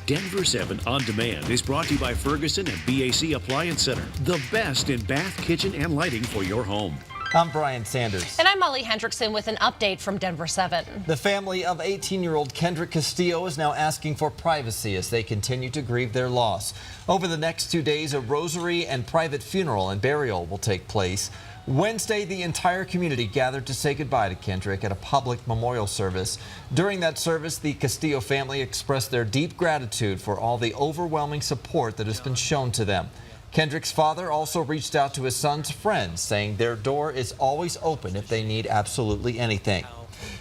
Denver 7 On Demand is brought to you by Ferguson and BAC Appliance Center, the best in bath, kitchen, and lighting for your home. I'm Brian Sanders. And I'm Molly Hendrickson with an update from Denver 7. The family of 18-year-old Kendrick Castillo is now asking for privacy as they continue to grieve their loss. Over the next 2 days, a rosary and private funeral and burial will take place. Wednesday, the entire community gathered to say goodbye to Kendrick at a public memorial service. During that service, the Castillo family expressed their deep gratitude for all the overwhelming support that has been shown to them. Kendrick's father also reached out to his son's friends, saying their door is always open if they need absolutely anything.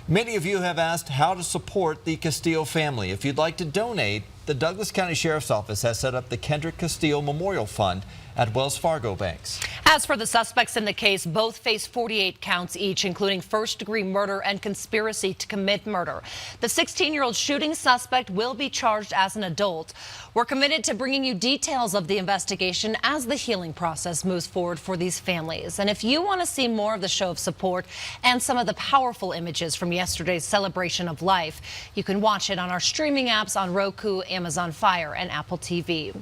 Many of you have asked how to support the Castillo family. If you'd like to donate, the Douglas County Sheriff's Office has set up the Kendrick Castillo Memorial Fund at Wells Fargo banks. As for the suspects in the case, both face 48 counts each, including first-degree murder and conspiracy to commit murder. The 16-year-old shooting suspect will be charged as an adult. We're committed to bringing you details of the investigation as the healing process moves forward for these families. And if you want to see more of the show of support and some of the powerful images from yesterday's celebration of life, you can watch it on our streaming apps on Roku, Amazon Fire, and Apple TV.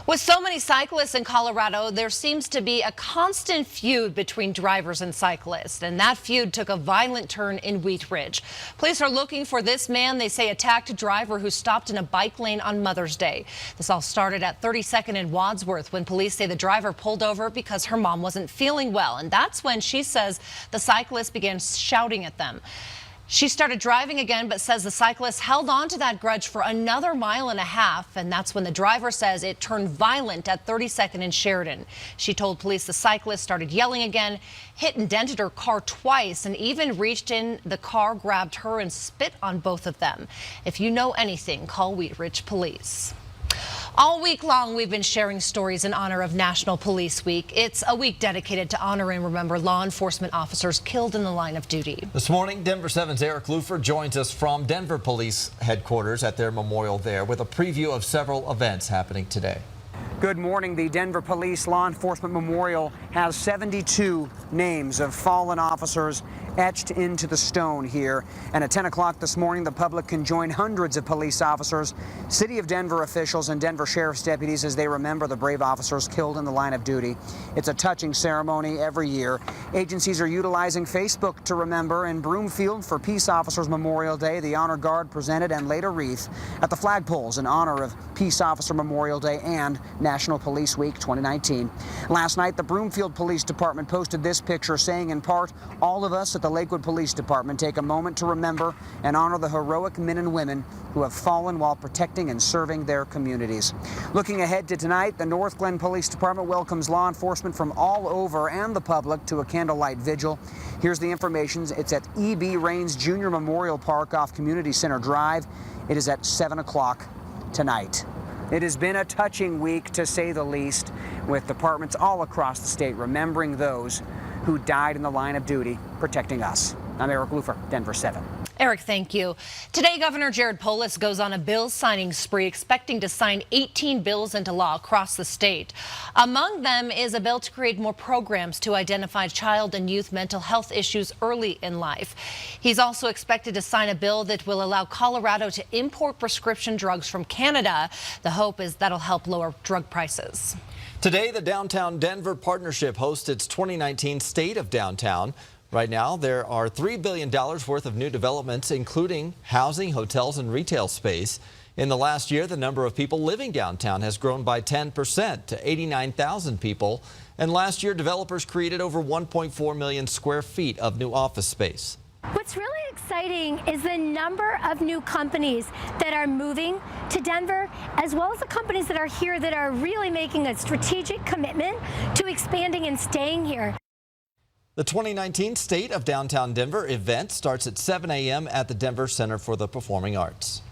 With so many cyclists in Colorado, there seems to be a constant feud between drivers and cyclists, and that feud took a violent turn in Wheat Ridge. Police are looking for this man they say attacked a driver who stopped in a bike lane on Mother's Day. This all started at 32nd and Wadsworth when police say the driver pulled over because her mom wasn't feeling well, and that's when she says the cyclist began shouting at them. She started driving again, but says the cyclist held on to that grudge for another 1.5 miles, and that's when the driver says it turned violent at 32nd and Sheridan. She told police the cyclist started yelling again, hit and dented her car twice, and even reached in the car, grabbed her, and spit on both of them. If you know anything, call Wheat Ridge Police. All week long, we've been sharing stories in honor of National Police Week. It's a week dedicated to honor and remember law enforcement officers killed in the line of duty. This morning, Denver 7's Eric Lufer joins us from Denver Police Headquarters at their memorial there with a preview of several events happening today. Good morning. The Denver Police Law Enforcement Memorial has 72 names of fallen officers etched into the stone here. And at 10 o'clock this morning, the public can join hundreds of police officers, City of Denver officials, and Denver Sheriff's deputies as they remember the brave officers killed in the line of duty. It's a touching ceremony every year. Agencies are utilizing Facebook to remember. In Broomfield for Peace Officers Memorial Day, the Honor Guard presented and laid a wreath at the flagpoles in honor of Peace Officer Memorial Day and National Police Week 2019. Last night, the Broomfield Police Department posted this picture saying, in part, all of us at the Lakewood Police Department take a moment to remember and honor the heroic men and women who have fallen while protecting and serving their communities. Looking ahead to tonight, the North Glen Police Department welcomes law enforcement from all over and the public to a candlelight vigil. Here's the information. It's at E.B. Raines Jr. Memorial Park off Community Center Drive. It is at 7 o'clock tonight. It has been a touching week, to say the least, with departments all across the state remembering those who died in the line of duty protecting us. I'm Eric Lufer, Denver 7. Eric, thank you. Today, Governor Jared Polis goes on a bill signing spree, expecting to sign 18 bills into law across the state. Among them is a bill to create more programs to identify child and youth mental health issues early in life. He's also expected to sign a bill that will allow Colorado to import prescription drugs from Canada. The hope is that'll help lower drug prices. Today, the Downtown Denver Partnership hosts its 2019 State of Downtown. Right now, there are $3 billion worth of new developments, including housing, hotels, and retail space. In the last year, the number of people living downtown has grown by 10% to 89,000 people. And last year, developers created over 1.4 million square feet of new office space. What's really exciting is the number of new companies that are moving to Denver, as well as the companies that are here that are really making a strategic commitment to expanding and staying here. The 2019 State of Downtown Denver event starts at 7 a.m. at the Denver Center for the Performing Arts.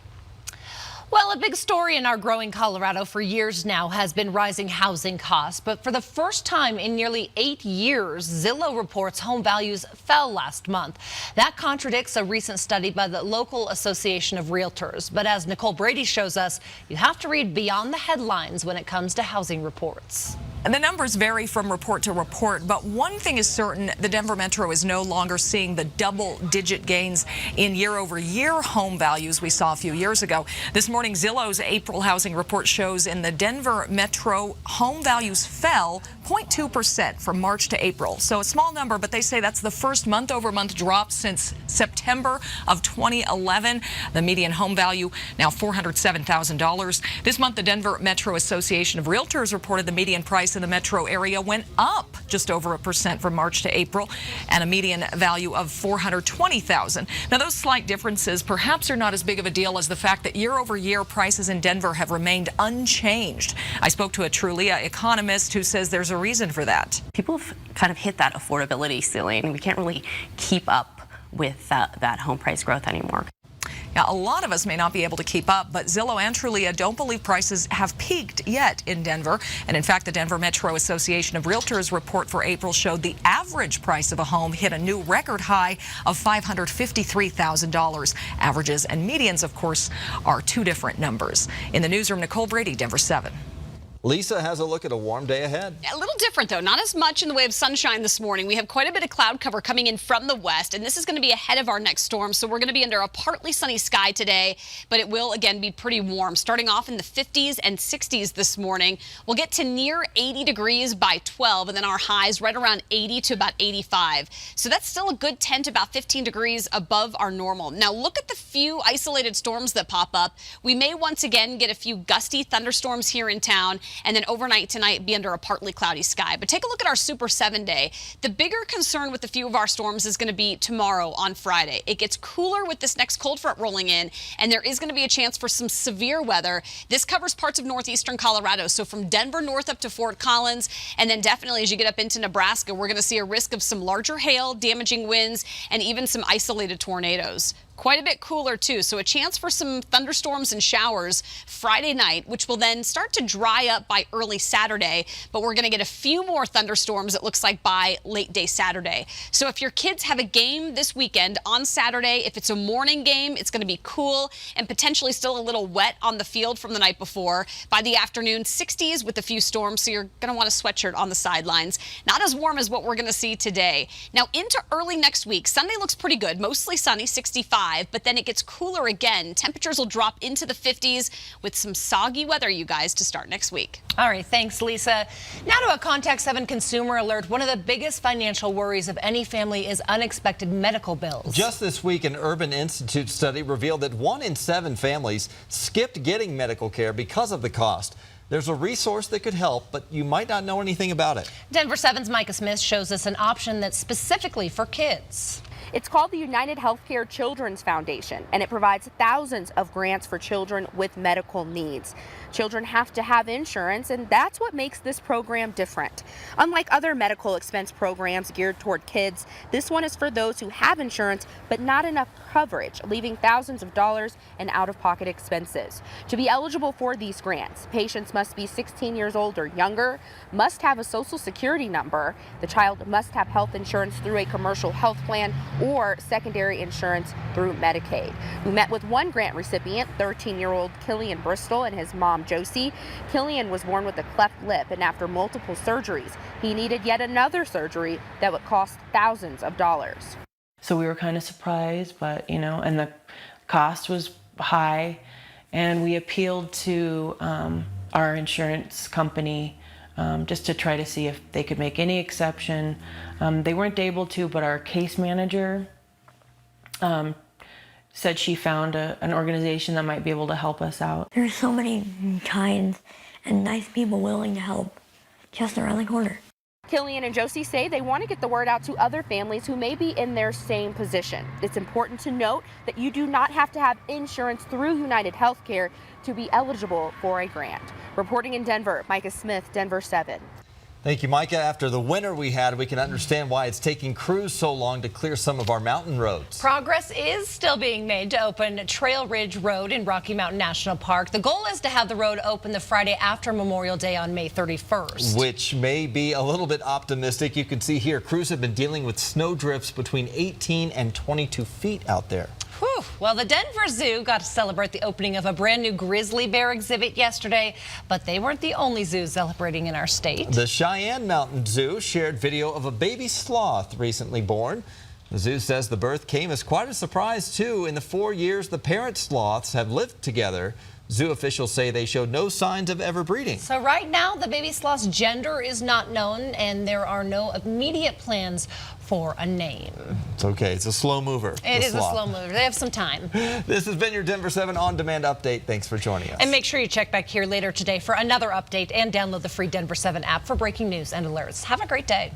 Well, a big story in our growing Colorado for years now has been rising housing costs. But for the first time in nearly 8 years, Zillow reports home values fell last month. That contradicts a recent study by the local Association of Realtors. But as Nicole Brady shows us, you have to read beyond the headlines when it comes to housing reports. And the numbers vary from report to report, but one thing is certain, the Denver Metro is no longer seeing the double-digit gains in year-over-year home values we saw a few years ago. This morning, Zillow's April housing report shows in the Denver Metro, home values fell 0.2% from March to April. So a small number, but they say that's the first month-over-month drop since September of 2011. The median home value now $407,000. This month, the Denver Metro Association of Realtors reported the median price in the metro area went up just over 1% from March to April, and a median value of $420,000. Now, those slight differences perhaps are not as big of a deal as the fact that year-over-year prices in Denver have remained unchanged. I spoke to a Trulia economist who says there's a reason for that. People have kind of hit that affordability ceiling. We can't really keep up with that home price growth anymore. Now, a lot of us may not be able to keep up, but Zillow and Trulia don't believe prices have peaked yet in Denver. And in fact, the Denver Metro Association of Realtors report for April showed the average price of a home hit a new record high of $553,000. Averages and medians, of course, are two different numbers. In the newsroom, Nicole Brady, Denver 7. Lisa has a look at a warm day ahead. A little different, though. Not as much in the way of sunshine this morning. We have quite a bit of cloud cover coming in from the west, and this is going to be ahead of our next storm. So we're going to be under a partly sunny sky today, but it will, again, be pretty warm. Starting off in the 50s and 60s this morning. We'll get to near 80 degrees by 12, and then our highs right around 80 to about 85. So that's still a good 10 to about 15 degrees above our normal. Now, look at the few isolated storms that pop up. We may once again get a few gusty thunderstorms here in town, and then overnight tonight be under a partly cloudy sky. But take a look at our Super 7 day. The bigger concern with a few of our storms is going to be tomorrow on Friday. It gets cooler with this next cold front rolling in, and there is going to be a chance for some severe weather. This covers parts of northeastern Colorado, so from Denver north up to Fort Collins, and then definitely as you get up into Nebraska, we're going to see a risk of some larger hail, damaging winds, and even some isolated tornadoes. Quite a bit cooler, too, so a chance for some thunderstorms and showers Friday night, which will then start to dry up by early Saturday, but we're going to get a few more thunderstorms, it looks like, by late day Saturday. So if your kids have a game this weekend on Saturday, if it's a morning game, it's going to be cool and potentially still a little wet on the field from the night before. By the afternoon, 60s with a few storms, so you're going to want a sweatshirt on the sidelines. Not as warm as what we're going to see today. Now, into early next week, Sunday looks pretty good, mostly sunny, 65. But then it gets cooler again. Temperatures will drop into the 50s with some soggy weather, you guys, to start next week. All right, thanks, Lisa. Now to a Contact 7 consumer alert. One of the biggest financial worries of any family is unexpected medical bills. Just this week, an Urban Institute study revealed that 1 in 7 families skipped getting medical care because of the cost. There's a resource that could help, but you might not know anything about it. Denver 7's Micah Smith shows us an option that's specifically for kids. It's called the United Healthcare Children's Foundation, and it provides thousands of grants for children with medical needs. Children have to have insurance, and that's what makes this program different. Unlike other medical expense programs geared toward kids, this one is for those who have insurance but not enough coverage, leaving thousands of dollars in out-of-pocket expenses. To be eligible for these grants, patients must be 16 years old or younger, must have a Social Security number, the child must have health insurance through a commercial health plan or secondary insurance through Medicaid. We met with one grant recipient, 13-year-old Killian Bristol, and his mom, Josie. Killian was born with a cleft lip, and after multiple surgeries, he needed yet another surgery that would cost thousands of dollars. So we were kind of surprised, but and the cost was high, and we appealed to our insurance company just to try to see if they could make any exception. They weren't able to, but our case manager said she found an organization that might be able to help us out. There's so many kind and nice people willing to help just around the corner. Killian and Josie say they want to get the word out to other families who may be in their same position. It's important to note that you do not have to have insurance through United Healthcare to be eligible for a grant. Reporting in Denver, Micah Smith, Denver 7. Thank you, Micah. After the winter we had, we can understand why it's taking crews so long to clear some of our mountain roads. Progress is still being made to open Trail Ridge Road in Rocky Mountain National Park. The goal is to have the road open the Friday after Memorial Day on May 31st. Which may be a little bit optimistic. You can see here, crews have been dealing with snow drifts between 18 and 22 feet out there. Whew. Well, the Denver Zoo got to celebrate the opening of a brand new grizzly bear exhibit yesterday, but they weren't the only zoo celebrating in our state. The Cheyenne Mountain Zoo shared video of a baby sloth recently born. The zoo says the birth came as quite a surprise, too. In the 4 years the parent sloths have lived together, zoo officials say they showed no signs of ever breeding. So right now, the baby sloth's gender is not known, and there are no immediate plans for a name. It's okay. It's a slow mover. It is a slow mover. They have some time. This has been your Denver 7 On-Demand Update. Thanks for joining us. And make sure you check back here later today for another update and download the free Denver 7 app for breaking news and alerts. Have a great day.